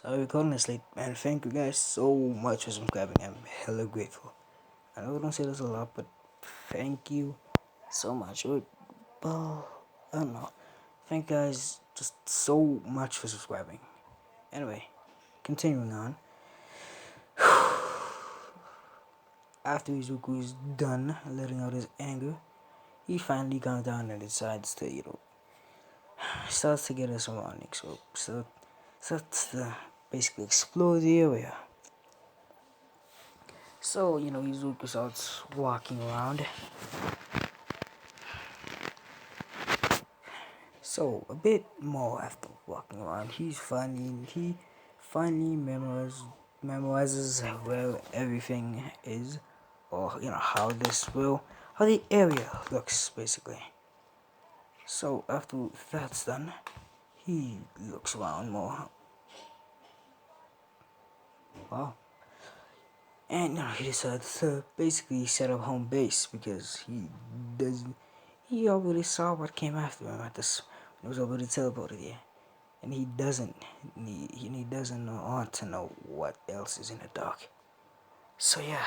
So recording this late, and thank you guys so much for subscribing. I'm hella grateful. I know I don't say this a lot, but thank you so much. Well, I don't know. Thank you guys just so much for subscribing. Anyway, continuing on. After Izuku is done letting out his anger, he finally comes down and decides to, starts to get us surrounding. So starts to basically explore the area. So, Izuku starts walking around. So, a bit more after walking around, he finally memorizes where everything is, or, how the area looks, basically. So, after that's done, he looks around more. Wow. And he decides to basically set up home base because he already saw what came after him at this. He was already teleported here, and he doesn't want to know what else is in the dark. So yeah,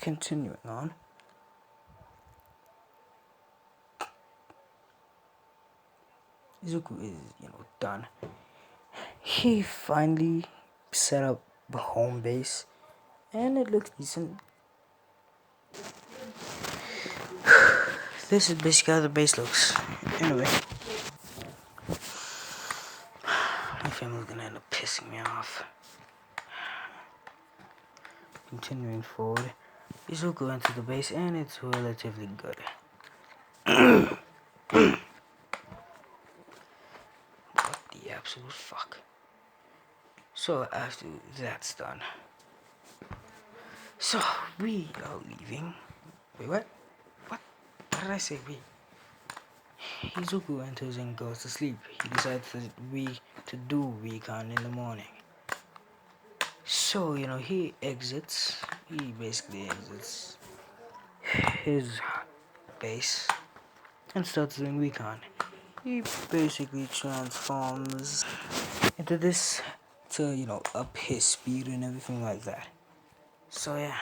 continuing on. Izuku is done. He finally set up a home base, and it looks decent. This is basically how the base looks. Anyway, my family's gonna end up pissing me off. Continuing forward, Izuku enters the base, and it's relatively good. What the absolute fuck? So after that's done, so we are leaving. Wait, what? What? What did I say? We. Izuku enters and goes to sleep. He decides to do recon in the morning. So he exits. He basically exits his base and starts doing recon. He basically transforms into this to up his speed and everything like that. So yeah,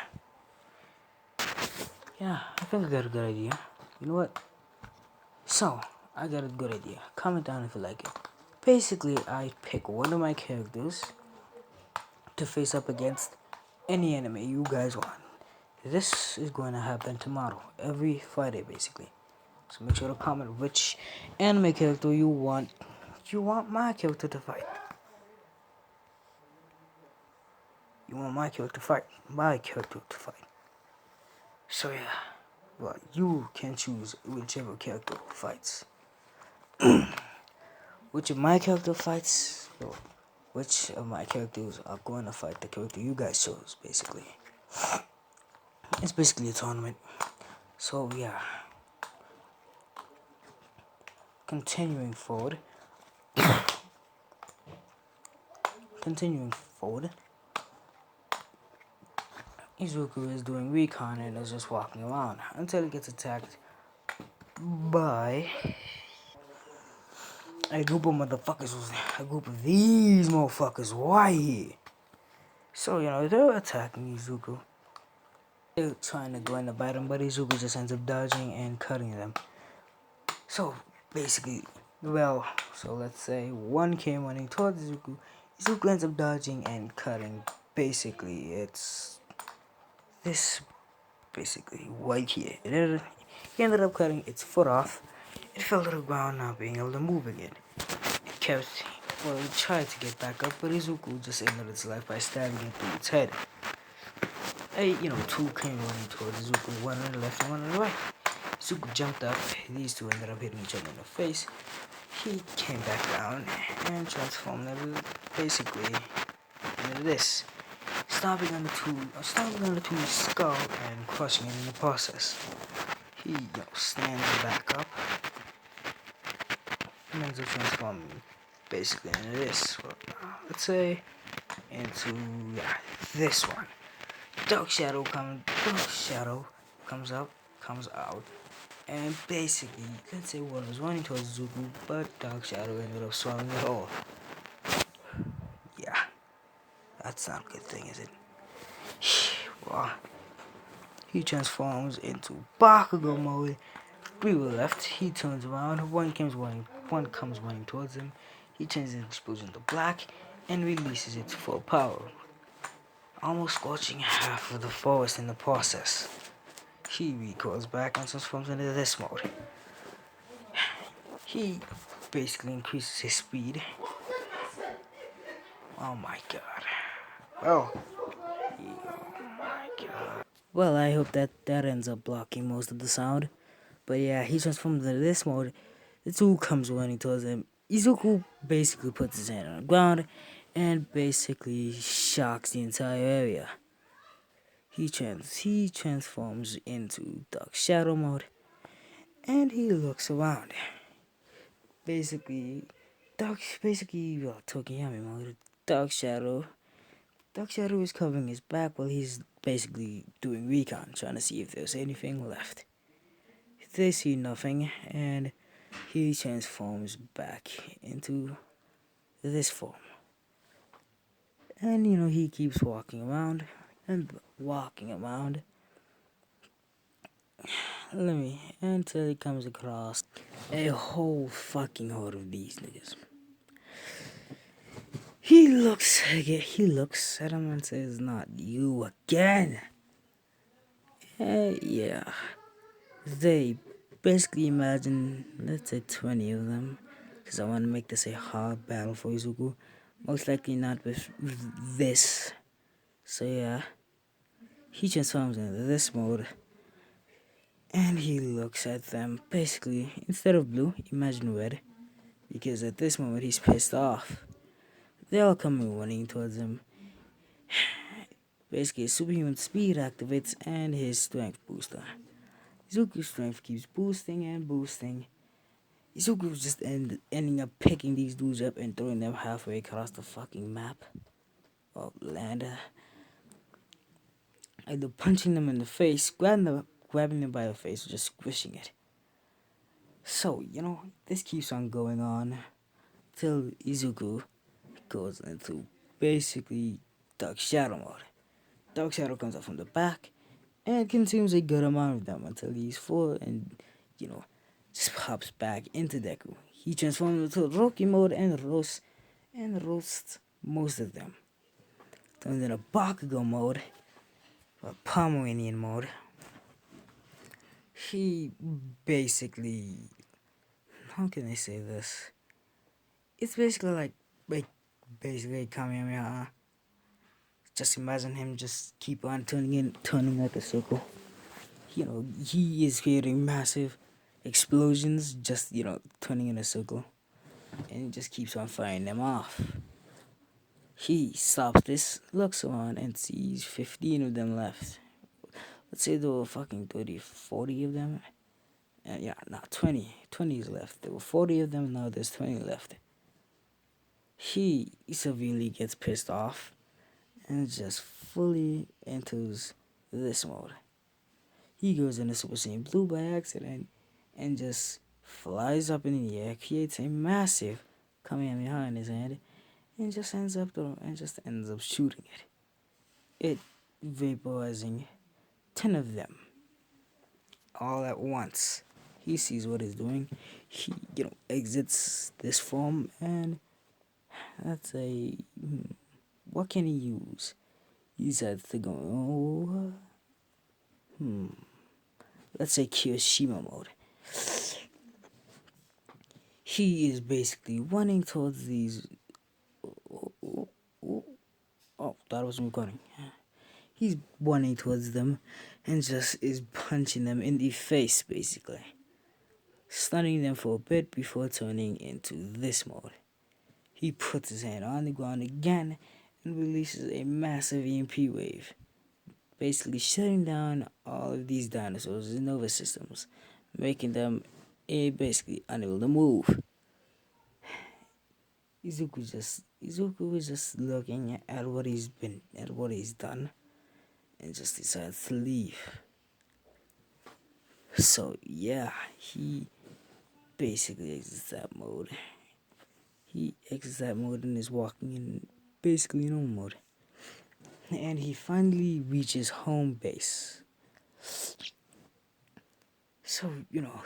I think I got a good idea. You know what? So I got a good idea. Comment down if you like it. Basically, I pick one of my characters to face up against any enemy you guys want. This is going to happen tomorrow, every Friday, basically. So make sure to comment which anime character you want my character to fight. You want my character to fight. My character to fight. So yeah, well, you can choose whichever character fights. Which of my character fights, or which of my characters are going to fight the character you guys chose, basically. It's basically a tournament. So yeah, continuing forward. Izuku is doing recon and is just walking around until he gets attacked by a group of motherfuckers. A group of these motherfuckers right here. So they're attacking Izuku. They're trying to go in to bite him, but Izuku just ends up dodging and cutting them. So basically, let's say one came running towards Izuku. Izuku ends up dodging and cutting. Basically, it's this. Basically, right here. He ended up cutting its foot off. It fell to the ground, not being able to move again. It tried to get back up, but Izuku just ended its life by stabbing it through its head. Two came running towards Izuku, one on the left and one on the right. Izuku jumped up. These two ended up hitting each other in the face. He came back down and transformed basically into this, stomping on the two's skull and crushing it in the process. He stands back up and ends up transforming basically into this. Let's say into this one. Dark shadow comes out, And basically, let's say one was running towards Zuko, but Dark Shadow ended up swallowing it all. Yeah, that's not a good thing, is it? Well, he transforms into Bakugo mode. We were left. He turns around. One comes running towards him. He turns the explosion to black and releases its full power, almost scorching half of the forest in the process. He recoils back and transforms into this mode. He basically increases his speed. Oh my god. Oh. Oh my god. Well, I hope that ends up blocking most of the sound. But yeah, he transforms into this mode. The tool comes running towards him. Izuku basically puts his hand on the ground and basically shocks the entire area. He transforms into Dark Shadow mode and he looks around. Basically, Tokiyami mode. Dark Shadow. Dark Shadow is covering his back while he's basically doing recon, trying to see if there's anything left. They see nothing, and he transforms back into this form. And he keeps walking around and walking around. Until he comes across a whole fucking horde of these niggas. He looks at him and says, "Not you again." Yeah. They basically imagine, let's say 20 of them, because I want to make this a hard battle for Izuku. Most likely not with this. So yeah, he transforms into this mode, and he looks at them. Basically, instead of blue, imagine red, because at this moment he's pissed off. They're all coming running towards him. Basically, his superhuman speed activates and his strength booster. Izuku's strength keeps boosting and boosting. Izuku's just ending up picking these dudes up and throwing them halfway across the fucking map of land. Either punching them in the face, grabbing them by the face, or just squishing it. So, this keeps on going on till Izuku goes into basically Dark Shadow mode. Dark Shadow comes up from the back and consumes a good amount of them until he's full and, just pops back into Deku. He transforms into Rocky mode and roasts most of them. Turns into Bakugo mode, or Pomeranian mode. He basically, how can I say this? It's basically like basically Kamehameha. Just imagine him just keep on turning like a circle. He is creating massive explosions, just, turning in a circle. And he just keeps on firing them off. He stops this, looks around, and sees 15 of them left. Let's say there were fucking 30, 40 of them. And yeah, not 20. 20 is left. There were 40 of them, now there's 20 left. He severely gets pissed off and just fully enters this mode. He goes into Super Saiyan Blue by accident and just flies up in the air, creates a massive Kamehameha in his hand, and just ends up shooting it, vaporizing 10 of them all at once. He sees what he's doing. He, exits this form, and that's what can he use? He decides to go, let's say Kirishima mode. He is basically running towards these. Oh, that wasn't recording. He's running towards them and just is punching them in the face, basically. Stunning them for a bit before turning into this mode. He puts his hand on the ground again and releases a massive EMP wave, basically shutting down all of these dinosaurs' nervous systems, making them basically unable to move. Izuku is just looking at what he's done, and just decides to leave. So yeah, he basically exits that mode. He exits that mode and is walking in basically normal mode. And he finally reaches home base. So,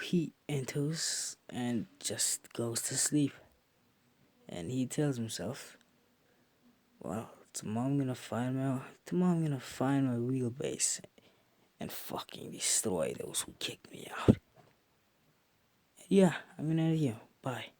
he enters and just goes to sleep. And he tells himself, well, tomorrow I'm gonna find my real base and fucking destroy those who kicked me out. Yeah, I'm gonna end it here. Bye.